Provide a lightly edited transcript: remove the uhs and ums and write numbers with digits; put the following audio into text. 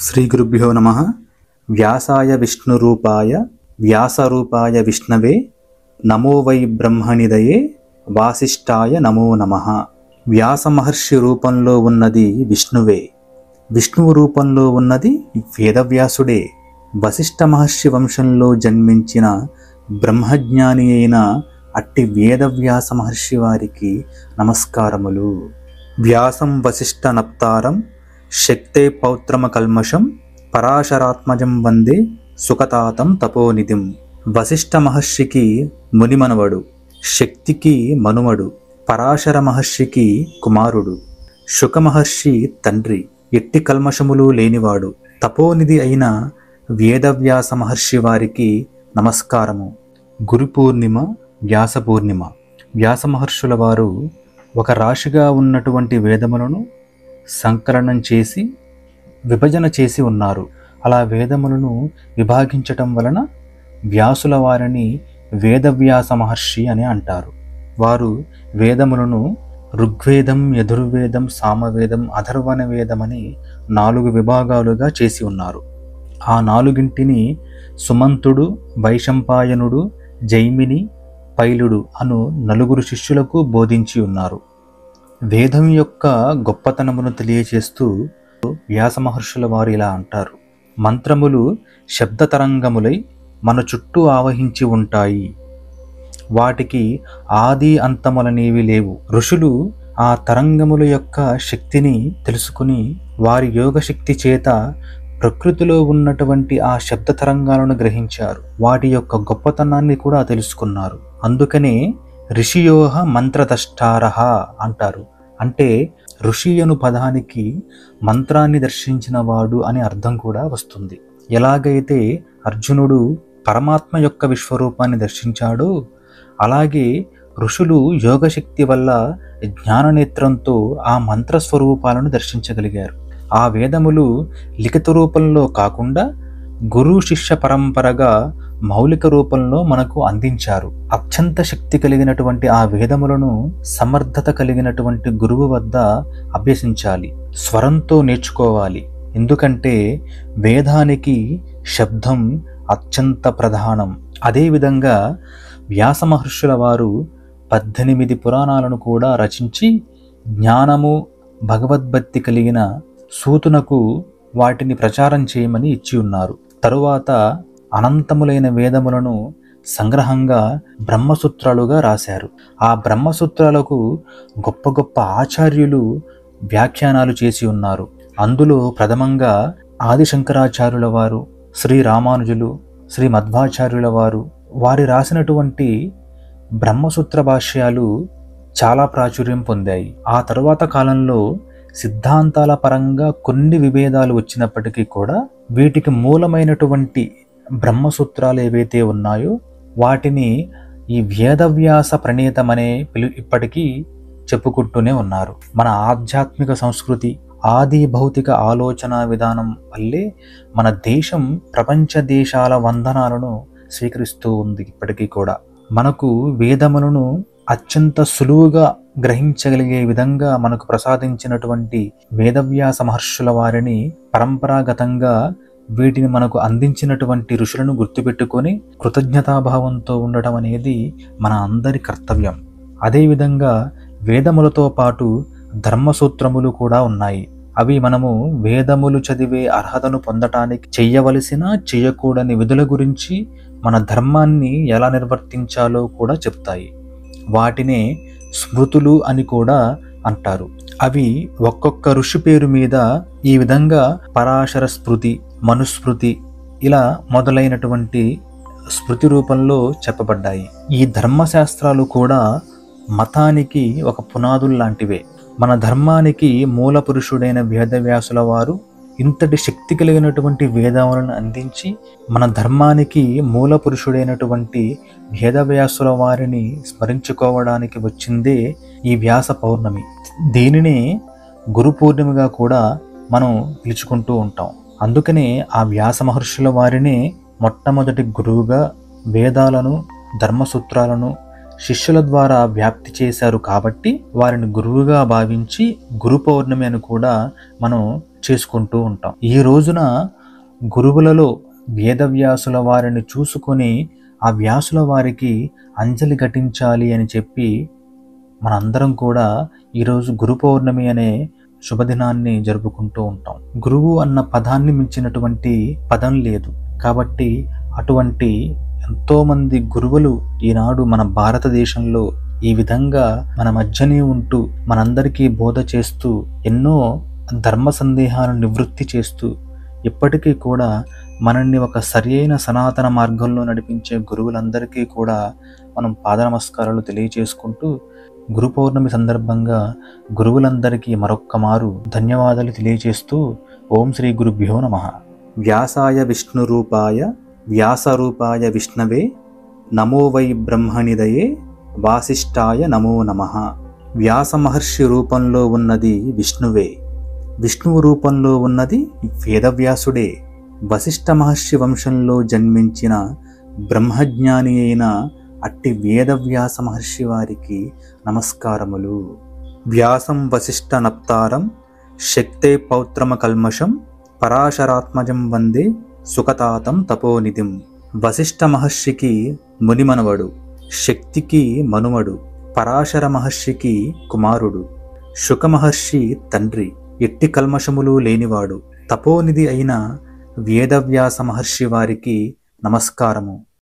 శ్రీ గురుభ్యో నమః. వ్యాసాయ విష్ణురూపాయ వ్యాసరూపాయ విష్ణవే నమో వై బ్రహ్మనిదయే వాసిష్ఠాయ నమో నమః. వ్యాస మహర్షి రూపంలో ఉన్నది విష్ణువే, విష్ణువు రూపంలో ఉన్నది వేదవ్యాసుడే. వశిష్ఠ మహర్షి వంశంలో జన్మించిన బ్రహ్మజ్ఞాని అయిన అట్టి వేదవ్యాస మహర్షి వారికి నమస్కారములు. వ్యాసం వశిష్ఠ నప్తారం శక్తే పౌత్రమ కల్మషం పరాశరాత్మజం వందే సుఖతాతం తపోనిధిం. వశిష్ఠ మహర్షికి మునిమనవడు, శక్తికి మనుమడు, పరాశర మహర్షికి కుమారుడు, శుక మహర్షి తండ్రి, ఎట్టి కల్మషములు లేనివాడు, తపోనిధి అయిన వేదవ్యాస మహర్షి వారికి నమస్కారము. గురు పూర్ణిమ, వ్యాస పూర్ణిమ. వ్యాస మహర్షుల వారు ఒక రాశిగా ఉన్నటువంటి వేదములను సంకలనం చేసి విభజన చేసి ఉన్నారు. అలా వేదములను విభాగించటం వలన వ్యాసుల వారిని వేదవ్యాస మహర్షి అని అంటారు. వారు వేదములను ఋగ్వేదం, యజుర్వేదం, సామవేదం, అథర్వణ వేదమని 4 విభాగాలుగా చేసి ఉన్నారు. ఆ 4గింటిని సుమంతుడు, వైశంపాయనుడు, జైమిని, పైలుడు అను 4 శిష్యులకు బోధించి ఉన్నారు. వేదం యొక్క గొప్పతనమును తెలియచేస్తూ వ్యాస మహర్షుల వారు ఇలా అంటారు: మంత్రములు శబ్ద తరంగములై మన చుట్టూ ఆవహించి ఉంటాయి. వాటికి ఆది అంతములనేవి లేవు. ఋషులు ఆ తరంగముల యొక్క శక్తిని తెలుసుకుని వారి యోగశక్తి చేత ప్రకృతిలో ఉన్నటువంటి ఆ శబ్ద తరంగాలను గ్రహించారు. వాటి యొక్క గొప్పతనాన్ని కూడా తెలుసుకున్నారు. అందుకనే ఋషియోహ మంత్రదష్టారహ అంటారు. అంటే ఋషి అను పదానికి మంత్రాన్ని దర్శించిన వాడు అని అర్థం కూడా వస్తుంది. ఎలాగైతే అర్జునుడు పరమాత్మ యొక్క విశ్వరూపాన్ని దర్శించాడో అలాగే ఋషులు యోగశక్తి వల్ల జ్ఞాననేత్రంతో ఆ మంత్రస్వరూపాలను దర్శించగలిగారు. ఆ వేదములు లిఖిత రూపంలో కాకుండా గురు శిష్య పరంపరగా మౌలిక రూపంలో మనకు అందించారు. అత్యంత శక్తి కలిగినటువంటి ఆ వేదములను సమర్థత కలిగినటువంటి గురువు వద్ద అభ్యసించాలి, స్వరంతో నేర్చుకోవాలి. ఎందుకంటే వేదానికి శబ్దం అత్యంత ప్రధానం. అదేవిధంగా వ్యాస మహర్షుల వారు 18 పురాణాలను కూడా రచించి జ్ఞానము, భగవద్భక్తి కలిగిన సూతునకు వాటిని ప్రచారం చేయమని ఇచ్చి ఉన్నారు. తరువాత అనంతములైన వేదములను సంగ్రహంగా బ్రహ్మసూత్రాలుగా రాశారు. ఆ బ్రహ్మసూత్రాలకు గొప్ప గొప్ప ఆచార్యులు వ్యాఖ్యానాలు చేసి ఉన్నారు. అందులో ప్రథమంగా ఆదిశంకరాచార్యుల వారు, శ్రీ రామానుజులు, శ్రీ మధ్వాచార్యుల వారు వారి రాసినటువంటి బ్రహ్మసూత్ర భాష్యాలు చాలా ప్రాచుర్యం పొందాయి. ఆ తరువాత కాలంలో సిద్ధాంతాల పరంగా కొన్ని విభేదాలు వచ్చినప్పటికీ కూడా వీటికి మూలమైనటువంటి బ్రహ్మసూత్రాలు ఏవైతే ఉన్నాయో వాటిని ఈ వేదవ్యాస ప్రణీతమనే ఇప్పటికీ చెప్పుకుంటూనే ఉన్నారు. మన ఆధ్యాత్మిక సంస్కృతి, ఆది భౌతిక ఆలోచన విధానం వల్లే మన దేశం ప్రపంచ దేశాల వందనాలను స్వీకరిస్తూ ఉంది. ఇప్పటికీ కూడా మనకు వేదములను అత్యంత సులువుగా గ్రహించగలిగే విధంగా మనకు ప్రసాదించినటువంటి వేదవ్యాస మహర్షుల వారిని పరంపరాగతంగా వీటిని మనకు అందించినటువంటి ఋషులను గుర్తుపెట్టుకొని కృతజ్ఞతాభావంతో ఉండటం అనేది మన అందరి కర్తవ్యం. అదేవిధంగా వేదములతో పాటు ధర్మసూత్రములు కూడా ఉన్నాయి. అవి మనము వేదములు చదివే అర్హతను పొందటానికి చెయ్యవలసిన, చేయకూడని విధుల గురించి, మన ధర్మాన్ని ఎలా నిర్వర్తించాలో కూడా చెప్తాయి. వాటినే స్మృతులు అని కూడా అంటారు. అవి ఒక్కొక్క ఋషి పేరు మీద ఈ విధంగా పరాశర స్మృతి, మనుస్మృతి ఇలా మొదలైనటువంటి స్మృతి రూపంలో చెప్పబడ్డాయి. ఈ ధర్మశాస్త్రాలు కూడా మతానికి ఒక పునాదులు లాంటివే. మన ధర్మానికి మూల పురుషుడైన వేదవ్యాసుల వారు ఇంతటి శక్తి కలిగినటువంటి వేదములను అందించి మన ధర్మానికి మూల పురుషుడైనటువంటి వేదవ్యాసుల వారిని స్మరించుకోవడానికి వచ్చిందే ఈ వ్యాస పౌర్ణమి. దీనినే గురు పూర్ణిమగా కూడా మనం పిలుచుకుంటూ ఉంటాం. అందుకనే ఆ వ్యాస మహర్షుల వారినే మొట్టమొదటి గురువుగా వేదాలను, ధర్మసూత్రాలను శిష్యుల ద్వారా వ్యాప్తి చేశారు. కాబట్టి వారిని గురువుగా భావించి గురు పౌర్ణమి అని కూడా మనం చేసుకుంటూ ఉంటాం. ఈ రోజున గురువులలో వేదవ్యాసుల వారిని చూసుకొని ఆ వ్యాసుల వారికి అంజలి ఘటించాలి అని చెప్పి మనందరం కూడా ఈరోజు గురు పౌర్ణమి అనే శుభదినాన్ని జరుపుకుంటూ ఉంటాం. గురువు అన్న పదాన్ని మించినటువంటి పదం లేదు. కాబట్టి అటువంటి ఎంతోమంది గురువులు ఈనాడు మన భారతదేశంలో ఈ విధంగా మన మధ్యనే ఉంటూ మనందరికీ బోధ చేస్తూ ఎన్నో ధర్మ సందేహాలను నివృత్తి చేస్తూ ఇప్పటికీ కూడా మనల్ని ఒక సరియైన సనాతన మార్గంలో నడిపించే గురువులందరికీ కూడా మనం పాద నమస్కారాలు తెలియజేసుకుంటూ గురు పౌర్ణమి సందర్భంగా గురువులందరికీ మరొక్క మారు ధన్యవాదాలు తెలియజేస్తూ ఓం శ్రీ గురుభ్యో నమః. వ్యాసాయ విష్ణురూపాయ వ్యాసరూపాయ విష్ణవే నమో వై బ్రహ్మనిదయే వాసిష్ఠాయ నమో నమః. వ్యాస మహర్షి రూపంలో ఉన్నది విష్ణువే, విష్ణువు రూపంలో ఉన్నది వేదవ్యాసుడే. వశిష్ఠ మహర్షి వంశంలో జన్మించిన బ్రహ్మజ్ఞాని అయిన అట్టి వేదవ్యాస మహర్షి వారికి నమస్కారములు. వ్యాసం వశిష్ఠ నప్తారం శక్తే పౌత్రమ కల్మషం పరాశరాత్మజం వందే సుఖతాతం తపోనిధిం. వశిష్ఠ మహర్షికి మునిమనవడు, శక్తికి మనుమడు, పరాశర మహర్షికి కుమారుడు, శుక మహర్షి తండ్రి, ఎట్టి కల్మషములు లేనివాడు, తపోనిధి అయిన వేదవ్యాస మహర్షి వారికి నమస్కారము.